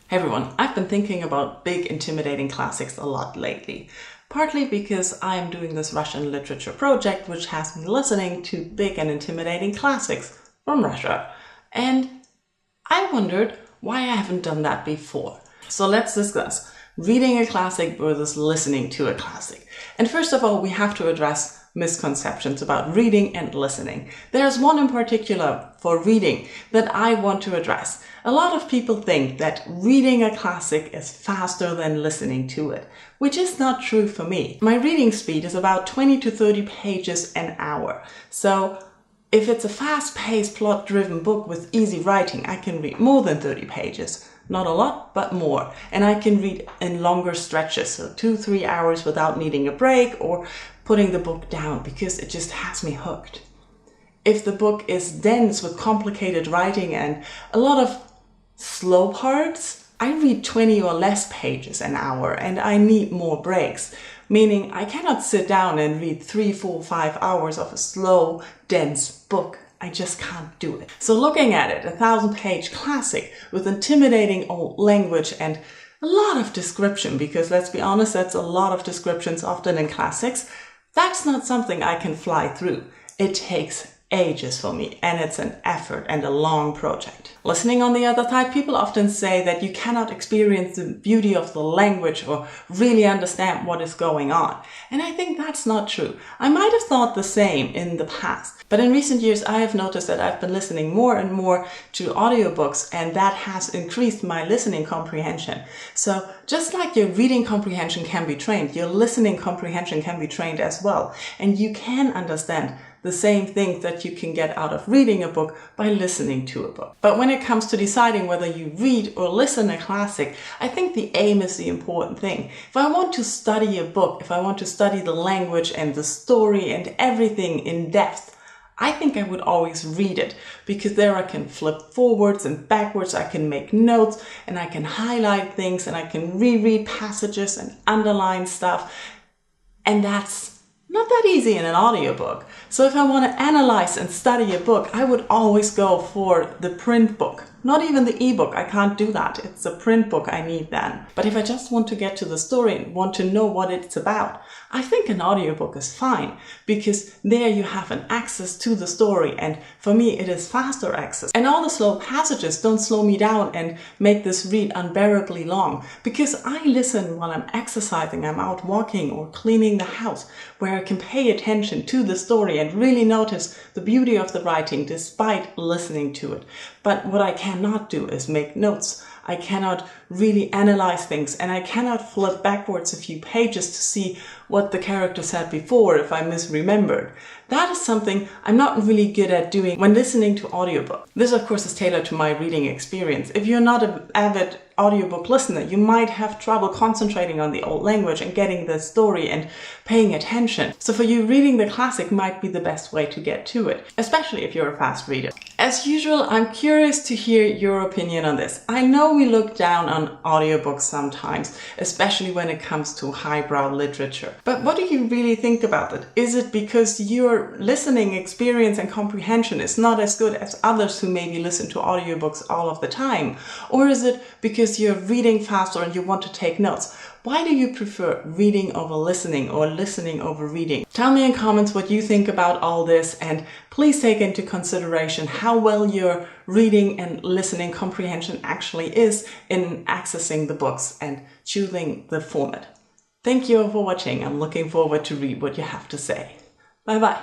Hey everyone, I've been thinking about big, intimidating classics a lot lately. Partly because I'm doing this Russian literature project, which has me listening to big and intimidating classics from Russia. And I wondered why I haven't done that before. So let's discuss reading a classic versus listening to a classic. And first of all, we have to address misconceptions about reading and listening. There's one in particular for reading that I want to address. A lot of people think that reading a classic is faster than listening to it, which is not true for me. My reading speed is about 20 to 30 pages an hour. So if it's a fast-paced, plot-driven book with easy writing, I can read more than 30 pages. Not a lot, but more. And I can read in longer stretches, so 2-3 hours without needing a break or putting the book down, because it just has me hooked. If the book is dense with complicated writing and a lot of slow parts, I read 20 or less pages an hour and I need more breaks, meaning I cannot sit down and read 3, 4, 5 hours of a slow, dense book. I just can't do it. So looking at it, a 1,000-page classic with intimidating old language and a lot of description, because let's be honest, that's a lot of descriptions often in classics, that's not something I can fly through. It takes ages for me, and it's an effort and a long project. Listening on the other side, people often say that you cannot experience the beauty of the language or really understand what is going on. And I think that's not true. I might have thought the same in the past, but in recent years I have noticed that I've been listening more and more to audiobooks, and that has increased my listening comprehension. So just like your reading comprehension can be trained, your listening comprehension can be trained as well. And you can understand the same things that you can get out of reading a book by listening to a book. But when it comes to deciding whether you read or listen a classic, I think the aim is the important thing. If I want to study a book, if I want to study the language and the story and everything in depth, I think I would always read it, because there I can flip forwards and backwards, I can make notes and I can highlight things and I can reread passages and underline stuff. And that's not that easy in an audiobook. So if I want to analyze and study a book, I would always go for the print book. Not even the ebook, I can't do that. It's a print book I need then. But if I just want to get to the story and want to know what it's about, I think an audiobook is fine, because there you have an access to the story, and for me it is faster access. And all the slow passages don't slow me down and make this read unbearably long, because I listen while I'm exercising, I'm out walking or cleaning the house, where I can pay attention to the story and really notice the beauty of the writing despite listening to it. But what I cannot do is make notes. I cannot really analyze things, and I cannot flip backwards a few pages to see what the character said before if I misremembered. That is something I'm not really good at doing when listening to audiobook. This of course is tailored to my reading experience. If you're not an avid audiobook listener, you might have trouble concentrating on the old language and getting the story and paying attention. So for you, reading the classic might be the best way to get to it, especially if you're a fast reader. As usual, I'm curious to hear your opinion on this. I know we look down on audiobooks sometimes, especially when it comes to highbrow literature. But what do you really think about it? Is it because your listening experience and comprehension is not as good as others who maybe listen to audiobooks all of the time? Or is it because you're reading faster and you want to take notes? Why do you prefer reading over listening or listening over reading? Tell me in comments what you think about all this, and please take into consideration how well your reading and listening comprehension actually is in accessing the books and choosing the format. Thank you for watching. I'm looking forward to read what you have to say. Bye bye.